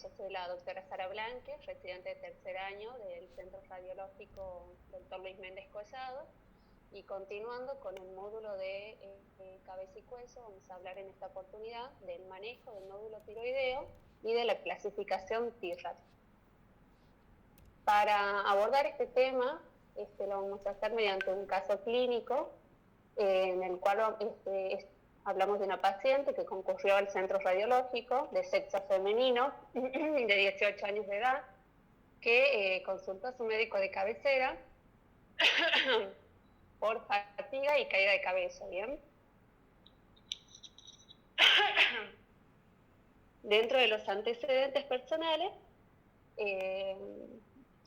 Yo soy la doctora Sara Blanque, residente de tercer año del Centro Radiológico Dr. Luis Méndez Collado, y continuando con el módulo de cabeza y cuello, vamos a hablar en esta oportunidad del manejo del nódulo tiroideo y de la clasificación TIRAD. Para abordar este tema, lo vamos a hacer mediante un caso clínico en el cual hablamos de una paciente que concurrió al centro radiológico de sexo femenino de 18 años de edad, que consultó a su médico de cabecera por fatiga y caída de cabeza, ¿bien? Dentro de los antecedentes personales,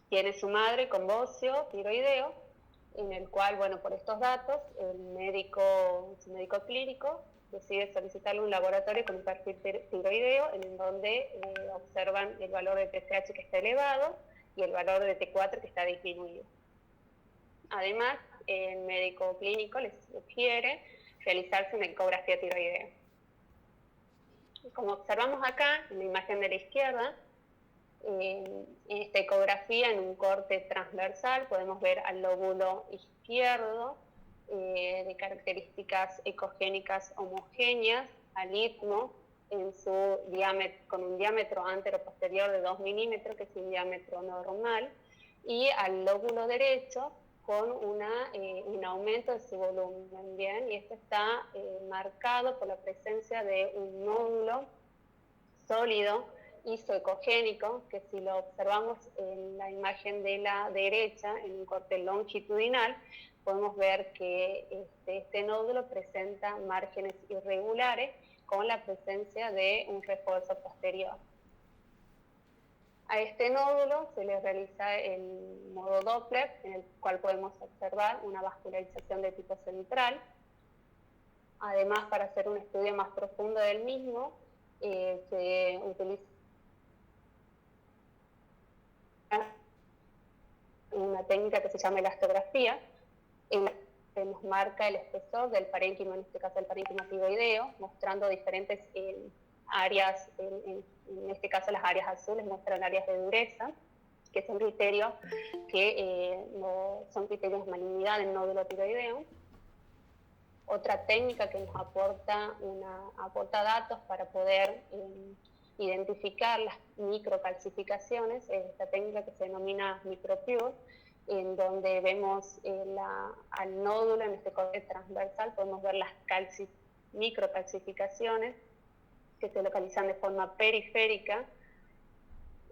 tiene su madre con bocio tiroideo, en el cual, bueno, por estos datos, su médico clínico decide solicitarle un laboratorio con un perfil tiroideo en donde observan el valor de TSH que está elevado y el valor de T4 que está disminuido. Además, el médico clínico les sugiere realizarse una ecografía tiroidea. Como observamos acá, en la imagen de la izquierda, en esta ecografía, en un corte transversal, podemos ver al lóbulo izquierdo de características ecogénicas homogéneas, al istmo con un diámetro antero-posterior de 2 milímetros, que es un diámetro normal, y al lóbulo derecho con un aumento de su volumen, ¿bien? Y esto está marcado por la presencia de un nódulo sólido isoecogénico, que si lo observamos en la imagen de la derecha, en un corte longitudinal, podemos ver que este nódulo presenta márgenes irregulares con la presencia de un refuerzo posterior. A este nódulo se le realiza el modo Doppler, en el cual podemos observar una vascularización de tipo central. Además, para hacer un estudio más profundo del mismo, se utiliza una técnica que se llama elastografía, en la que nos marca el espesor del parénquimo, en este caso el parénquimo tiroideo, mostrando diferentes áreas, en este caso las áreas azules muestran áreas de dureza, que son criterios son criterios de malignidad del nódulo tiroideo. Otra técnica que nos aporta datos para poder identificar las microcalcificaciones es esta técnica que se denomina micropure, en donde vemos al nódulo, en este corte transversal, podemos ver las microcalcificaciones que se localizan de forma periférica.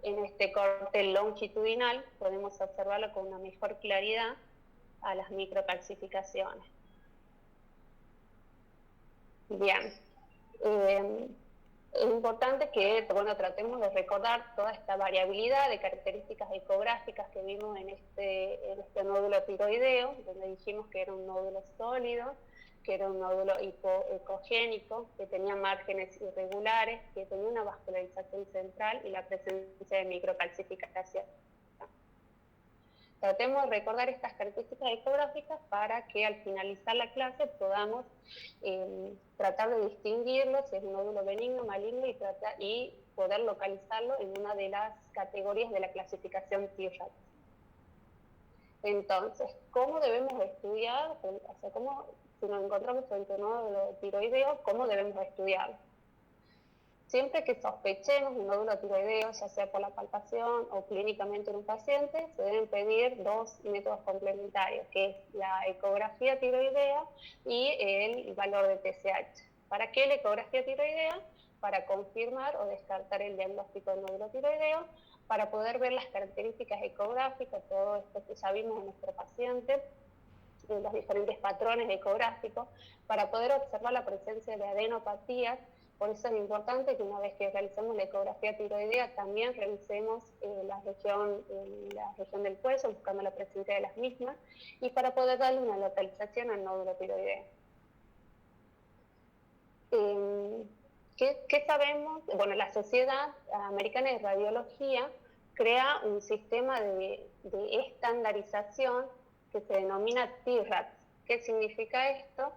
En este corte longitudinal podemos observarlo con una mejor claridad a las microcalcificaciones. Bien. Es importante que tratemos de recordar toda esta variabilidad de características ecográficas que vimos en este nódulo tiroideo, donde dijimos que era un nódulo sólido, que era un nódulo hipoecogénico, que tenía márgenes irregulares, que tenía una vascularización central y la presencia de microcalcificación. Tratemos de recordar estas características ecográficas para que al finalizar la clase podamos tratar de distinguirlo, si es un nódulo benigno, maligno, y poder localizarlo en una de las categorías de la clasificación TIRAD. Entonces, ¿cómo debemos estudiar? O sea, si nos encontramos frente a un nódulo tiroideo, ¿cómo debemos estudiarlo? Siempre que sospechemos un nódulo tiroideo, ya sea por la palpación o clínicamente en un paciente, se deben pedir dos métodos complementarios, que es la ecografía tiroidea y el valor de TSH. ¿Para qué la ecografía tiroidea? Para confirmar o descartar el diagnóstico del nódulo tiroideo, para poder ver las características ecográficas, todo esto que ya vimos en nuestro paciente, los diferentes patrones ecográficos, para poder observar la presencia de adenopatías. Por eso es importante que una vez que realicemos la ecografía tiroidea también revisemos la región del cuello, buscando la presencia de las mismas, y para poder darle una localización al nódulo tiroideo. ¿Qué sabemos? Bueno, la Sociedad Americana de Radiología crea un sistema de estandarización que se denomina TIRAD. ¿Qué significa esto?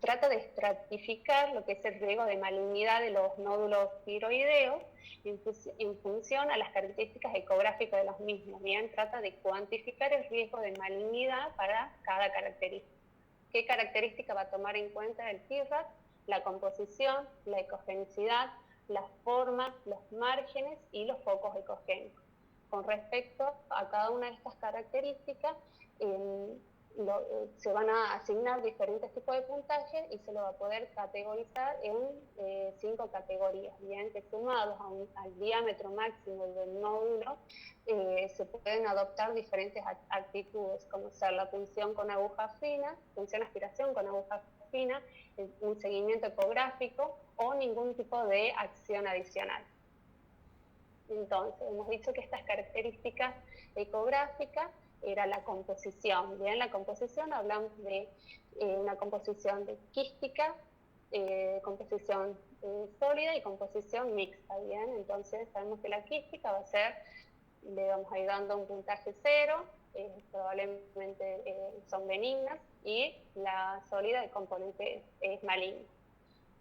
trata de estratificar lo que es el riesgo de malignidad de los nódulos tiroideos en función a las características ecográficas de los mismos. Bien, trata de cuantificar el riesgo de malignidad para cada característica. ¿Qué característica va a tomar en cuenta el TIRAC? La composición, la ecogenicidad, la forma, los márgenes y los focos ecogénicos. Con respecto a cada una de estas características, se van a asignar diferentes tipos de puntaje y se lo va a poder categorizar en 5 categorías, bien, que sumados al diámetro máximo del nódulo, se pueden adoptar diferentes actitudes, como ser la punción con aguja fina, punción aspiración con aguja fina, un seguimiento ecográfico o ningún tipo de acción adicional. Entonces, hemos dicho que estas características ecográficas era la composición. Bien, la composición hablamos de una composición de quística, composición sólida y composición mixta. Bien, entonces sabemos que la quística va a ser, le vamos a ir dando un puntaje 0, probablemente son benignas, y la sólida, el componente es maligno.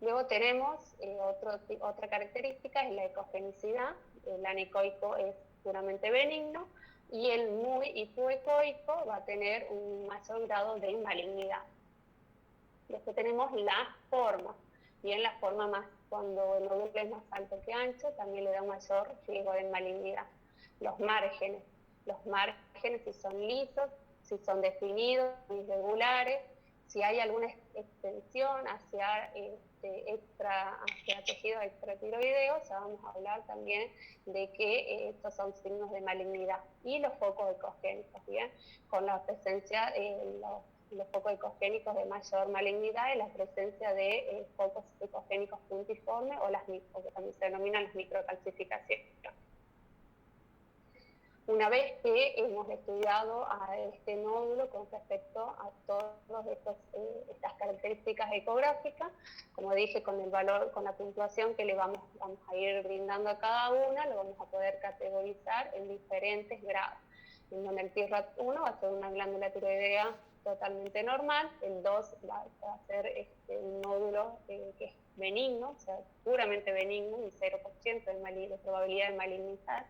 Luego tenemos otra característica, es la ecogenicidad. El anecoico es puramente benigno y el muy hipoecoico va a tener un mayor grado de malignidad. Después tenemos la forma. Bien, la forma más, cuando el nódulo es más alto que ancho, también le da un mayor riesgo de malignidad. Los márgenes si son lisos, si son definidos, irregulares, si hay alguna extensión hacia tejido extratiroideo, ya vamos a hablar también de que estos son signos de malignidad. Y los focos ecogénicos, ¿bien? Con la presencia de los focos ecogénicos de mayor malignidad y la presencia de focos ecogénicos puntiformes o que también se denominan las microcalcificaciones. Una vez que hemos estudiado a este nódulo con respecto a todas estas características ecográficas, como dije, con el valor, con la puntuación que le vamos a ir brindando a cada una, lo vamos a poder categorizar en diferentes grados. En donde el TIRAT1 va a ser una glándula tiroidea totalmente normal, el 2 va a ser un nódulo que es benigno, o sea, puramente benigno, un 0% de probabilidad de malignizar.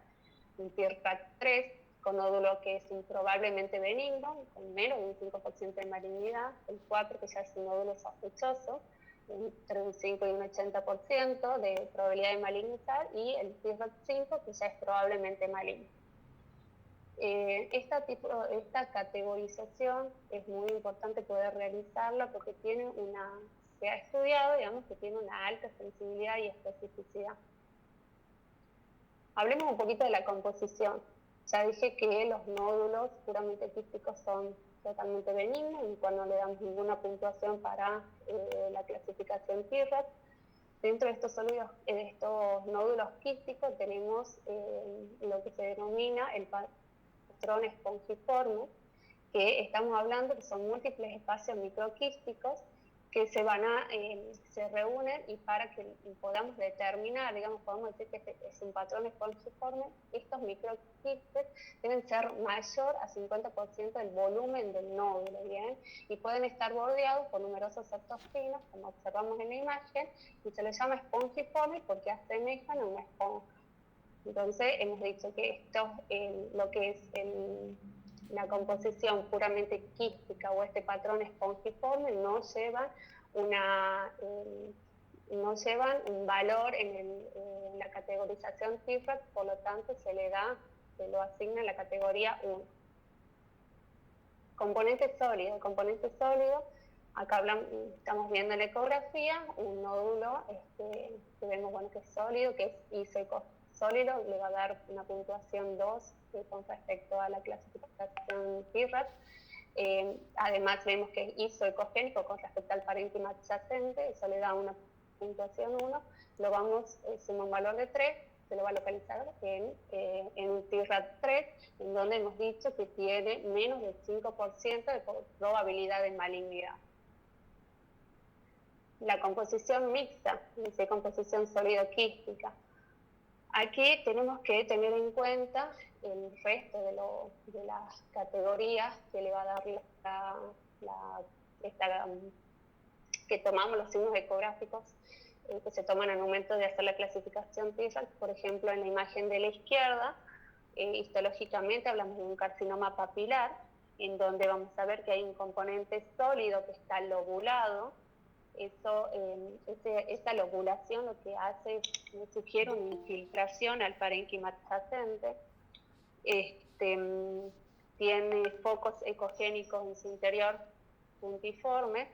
Un TIRAT3 con nódulo que es improbablemente benigno, con menos de un 5% de malignidad, el 4 que ya es un nódulo sospechoso, entre un 5 y un 80% de probabilidad de malignizar, y el TIRAT5 que ya es probablemente maligno. Esta categorización es muy importante poder realizarla porque se ha estudiado, digamos, que tiene una alta sensibilidad y especificidad. Hablemos un poquito de la composición. Ya dije que los nódulos puramente quísticos son totalmente benignos y cuando le damos ninguna puntuación para la clasificación TIRAT. Dentro de estos nódulos quísticos tenemos lo que se denomina el patrón espongiforme, que estamos hablando que son múltiples espacios microquísticos que se reúnen, y para que podamos determinar, digamos, podemos decir que es un patrón espongiforme, estos microquistes deben ser mayor a 50% del volumen del nódulo, ¿bien? Y pueden estar bordeados por numerosos septos finos, como observamos en la imagen, y se les llama espongiforme porque asemejan a una esponja. Entonces, hemos dicho que lo que es la composición puramente quística o este patrón espongiforme no llevan un valor en la categorización TIRAT, por lo tanto se lo asigna en la categoría 1. Componente sólido, acá estamos viendo en la ecografía un nódulo que vemos que es sólido, que es isoecosólido, le va a dar una puntuación 2 con respecto a la clasificación TIRAT. Además vemos que es isoecogénico con respecto al parénquima adyacente, eso le da una puntuación 1, suma un valor de 3, se lo va a localizar en un TIRAT3, en donde hemos dicho que tiene menos del 5% de probabilidad de malignidad. La composición mixta, dice composición sólido-quística. Aquí tenemos que tener en cuenta el resto de las categorías que le va a dar que tomamos los signos ecográficos que se toman al momento de hacer la clasificación TIRAC. Por ejemplo, en la imagen de la izquierda, histológicamente hablamos de un carcinoma papilar, en donde vamos a ver que hay un componente sólido que está lobulado. Esa lobulación lo que hace es sugiere una infiltración al parénquima adyacente. Tiene focos ecogénicos en su interior puntiformes.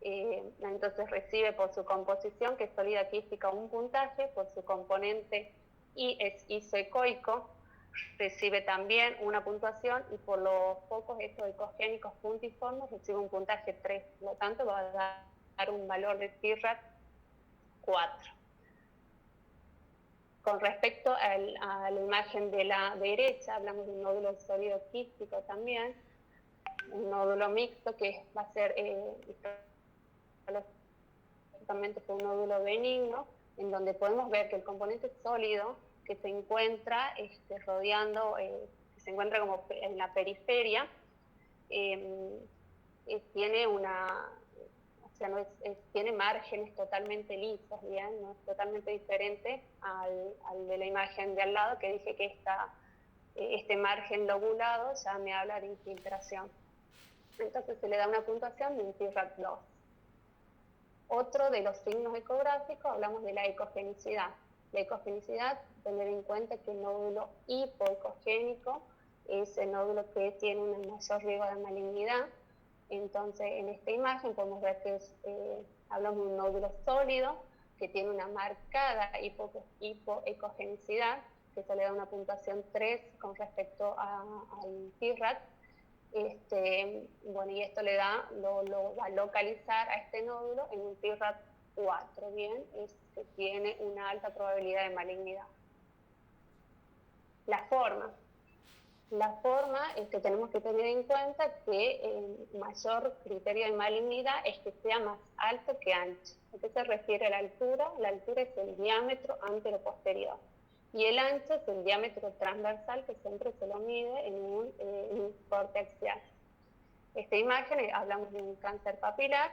Entonces recibe por su composición, que es sólida quística, un puntaje, por su componente y es isoecoico, recibe también una puntuación, y por los focos estos ecogénicos puntiformes recibe un puntaje 3, por lo tanto va a dar un valor de TIRAC 4. Con respecto a la imagen de la derecha, hablamos de un nódulo sólido quístico también, un nódulo mixto que va a ser histológicamente fue un nódulo benigno, en donde podemos ver que el componente sólido que se encuentra rodeando, que se encuentra como en la periferia, tiene tiene márgenes totalmente lisos, ¿bien? ¿No? Es totalmente diferente al de la imagen de al lado, que dije que este margen lobulado ya me habla de infiltración. Entonces se le da una puntuación de un TIRAC 2. Otro de los signos ecográficos, hablamos de la ecogenicidad. La ecogenicidad, tener en cuenta que el nódulo hipoecogénico es el nódulo que tiene un mayor riesgo de malignidad. Entonces, en esta imagen podemos ver que hablamos de un nódulo sólido que tiene una marcada hipoecogenicidad, que se le da una puntuación 3 con respecto al TIRAC. Y esto le da, lo va a localizar a este nódulo en un TIRAC 4, ¿bien? Que tiene una alta probabilidad de malignidad. La forma tenemos que tener en cuenta que el mayor criterio de malignidad es que sea más alto que ancho. ¿A qué se refiere la altura? La altura es el diámetro antero-posterior. Y el ancho es el diámetro transversal, que siempre se lo mide en un corte axial. Esta imagen, hablamos de un cáncer papilar,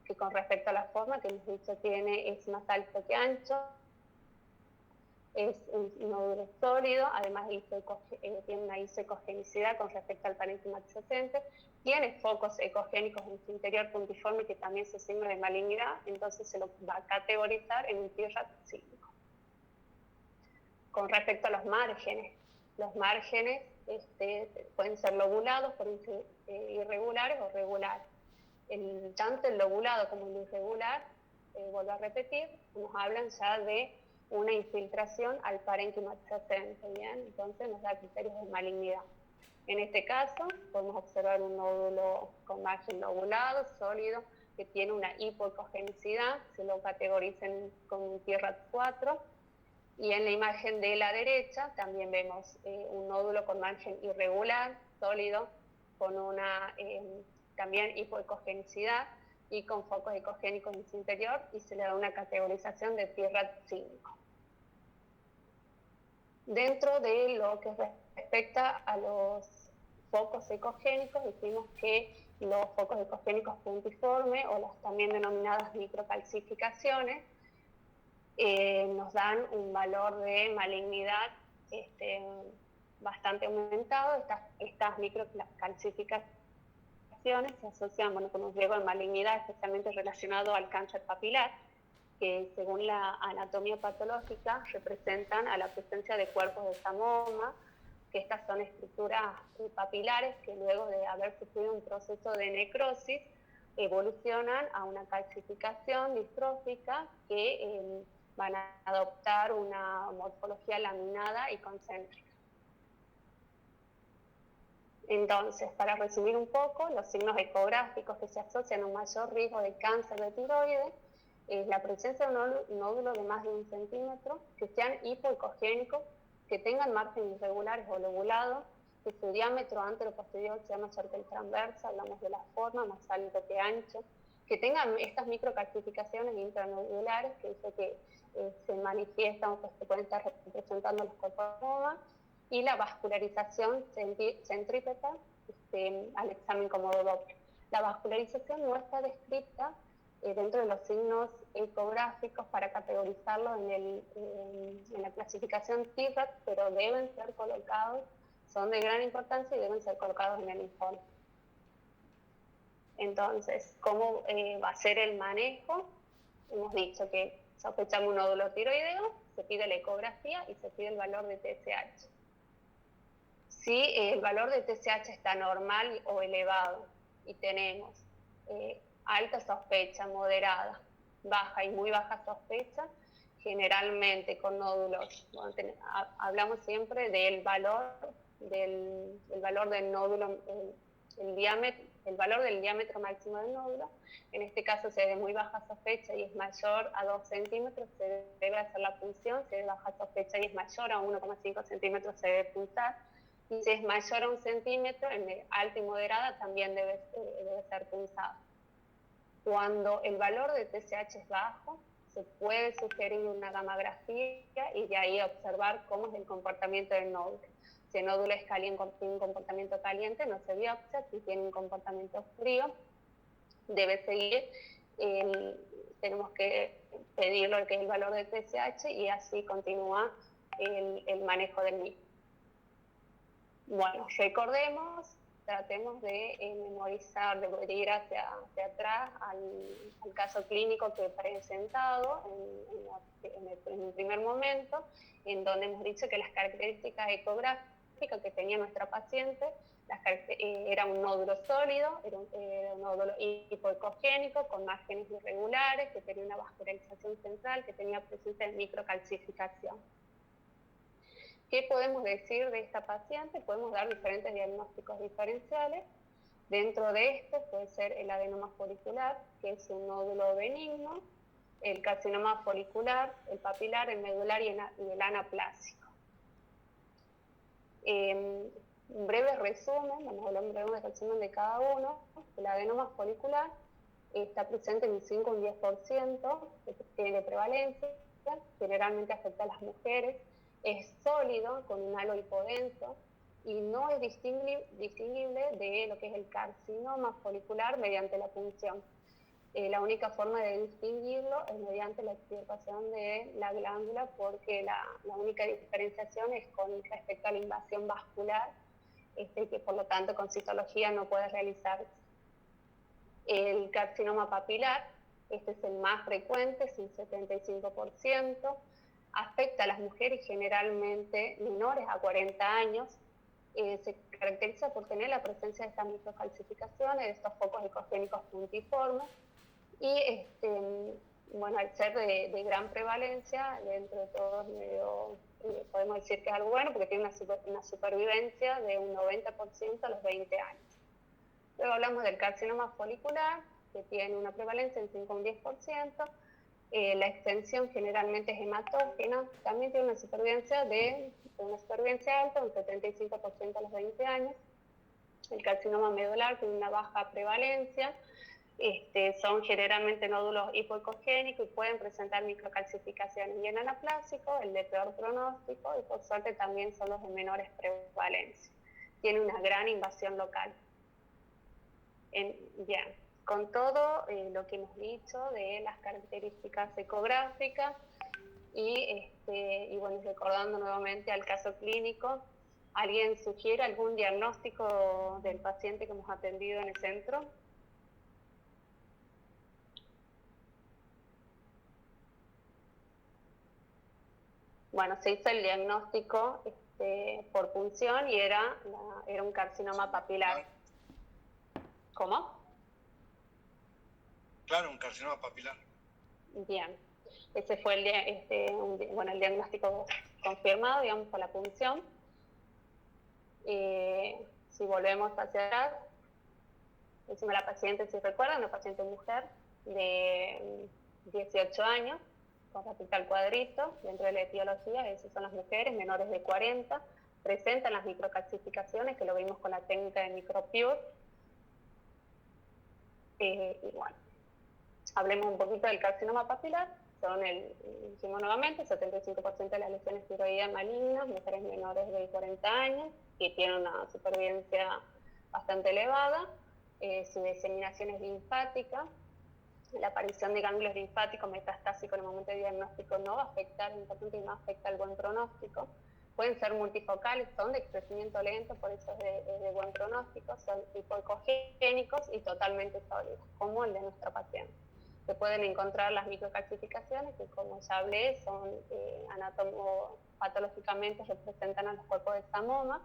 que con respecto a la forma que hemos dicho es más alto que ancho, es un nódulo sólido, además tiene una isoecogenicidad con respecto al parénquima adyacente, tiene focos ecogénicos en su interior puntiforme que también se signo de malignidad, entonces se lo va a categorizar en un TIRAC 5. Con respecto a los márgenes pueden ser lobulados, pueden ser irregulares o regulares. Tanto el lobulado como el irregular, vuelvo a repetir, nos hablan ya de una infiltración al parénquima adyacente, ¿bien? Entonces nos da criterios de malignidad. En este caso podemos observar un nódulo con margen lobulado, sólido, que tiene una hipoecogenicidad, se lo categorizan con un TIRAC 4. Y en la imagen de la derecha también vemos un nódulo con margen irregular, sólido, con una también hipoecogenicidad y con focos ecogénicos en su interior, y se le da una categorización de TIRAC 5. Dentro de lo que respecta a los focos ecogénicos, decimos que los focos ecogénicos puntiformes, o las también denominadas microcalcificaciones, nos dan un valor de malignidad bastante aumentado. Estas microcalcificaciones se asocian con un riesgo de malignidad especialmente relacionado al cáncer papilar, que según la anatomía patológica representan a la presencia de cuerpos de Samoma, que estas son estructuras papilares que luego de haber sufrido un proceso de necrosis evolucionan a una calcificación distrófica que van a adoptar una morfología laminada y concéntrica. Entonces, para resumir un poco, los signos ecográficos que se asocian a un mayor riesgo de cáncer de tiroides es la presencia de un nódulo de más de 1 centímetro, que sean hipoecogénicos, que tengan márgenes irregulares o lobulados, que su diámetro antero-posterior sea mayor que el transverso, hablamos de la forma, más alto que ancho, que tengan estas microcalcificaciones intranodulares, que dice que se manifiestan o que se pueden estar representando los cuerpos de Samoma, y la vascularización centrípeta al examen Komodo Doppler. esta vascularización no está descrita dentro de los signos ecográficos para categorizarlo en la clasificación TIRAC, pero deben ser colocados, son de gran importancia y deben ser colocados en el informe. Entonces, ¿cómo va a ser el manejo? Hemos dicho que sospechamos un nódulo tiroideo, se pide la ecografía y se pide el valor de TSH. Si el valor de TSH está normal o elevado y tenemos alta sospecha, moderada, baja y muy baja sospecha, generalmente con nódulos, bueno, hablamos siempre del valor del nódulo, el valor del diámetro máximo del nódulo. En este caso, si es de muy baja sospecha y es mayor a 2 centímetros, se debe hacer la punción. Si es de baja sospecha y es mayor a 1,5 centímetros, se debe punzar. Y si es mayor a 1 centímetro, en alta y moderada, también debe ser punzado. Cuando el valor de TSH es bajo, se puede sugerir una gammagrafía y de ahí observar cómo es el comportamiento del nódulo. Si el nódulo es caliente, tiene un comportamiento caliente, no se biopsia. Si tiene un comportamiento frío, debe seguir. Tenemos que pedir lo que es el valor de TSH y así continúa el manejo del mismo. Bueno, recordemos, tratemos de memorizar, de ir hacia atrás al caso clínico que he presentado en el primer momento, en donde hemos dicho que las características ecográficas que tenía nuestra paciente era un nódulo sólido, era un nódulo hipoecogénico con márgenes irregulares, que tenía una vascularización central, que tenía presencia de microcalcificación. ¿Qué podemos decir de esta paciente? Podemos dar diferentes diagnósticos diferenciales. Dentro de esto puede ser el adenoma folicular, que es un nódulo benigno, el carcinoma folicular, el papilar, el medular y el anaplásico. Un breve resumen, vamos a hablar un breve resumen de cada uno. El adenoma folicular está presente en un 5 o un 10%, que tiene prevalencia, generalmente afecta a las mujeres. Es sólido, con un halo hipodenso, y no es distinguible de lo que es el carcinoma folicular mediante la punción. La única forma de distinguirlo es mediante la extirpación de la glándula, porque la única diferenciación es con respecto a la invasión vascular, que por lo tanto con citología no puede realizarse. El carcinoma papilar, este es el más frecuente, es un 75%, afecta a las mujeres generalmente menores a 40 años, se caracteriza por tener la presencia de estas microcalcificaciones, de estos focos ecogénicos puntiformes, y bueno, al ser de gran prevalencia, dentro de todos podemos decir que es algo bueno, porque tiene una supervivencia de un 90% a los 20 años. Luego hablamos del carcinoma folicular, que tiene una prevalencia en 5 a un 10%, la extensión generalmente es hematógena, también tiene una supervivencia alta, un 75% a los 20 años. El carcinoma medular tiene una baja prevalencia, son generalmente nódulos hipoecogénicos y pueden presentar microcalcificaciones. Y el anaplásico, el de peor pronóstico, y por suerte también son los de menores prevalencia. Tiene una gran invasión local. Bien, con todo lo que hemos dicho de las características ecográficas y bueno, recordando nuevamente al caso clínico, ¿alguien sugiere algún diagnóstico del paciente que hemos atendido en el centro? Bueno, se hizo el diagnóstico por punción y era un carcinoma papilar. ¿Cómo? Claro, un carcinoma papilar. Bien, ese fue el diagnóstico confirmado, digamos, por la punción. Si volvemos hacia atrás, decimos la paciente, si recuerdan, una paciente mujer de 18 años, con ratita al cuadrito, dentro de la etiología, esas son las mujeres menores de 40, presentan las microcalcificaciones, que lo vimos con la técnica de micropure. Y bueno, hablemos un poquito del carcinoma papilar. Dijimos nuevamente, 75% de las lesiones tiroideas malignas, mujeres menores de 40 años, que tienen una supervivencia bastante elevada. su diseminación es linfática. La aparición de ganglios linfáticos metastásicos en el momento de diagnóstico no va a afectar, importante, y no afecta el buen pronóstico. Pueden ser multifocales, son de crecimiento lento, por eso es de buen pronóstico, son hipoecogénicos y totalmente sólidos, como el de nuestro paciente. Se pueden encontrar las microcalcificaciones, que como ya hablé, son patológicamente representan a los cuerpos de Samoma,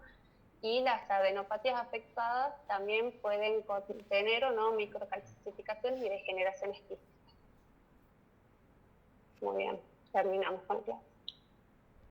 y las adenopatías afectadas también pueden tener o no microcalcificaciones y degeneraciones quísticas. Muy bien, terminamos con la clase.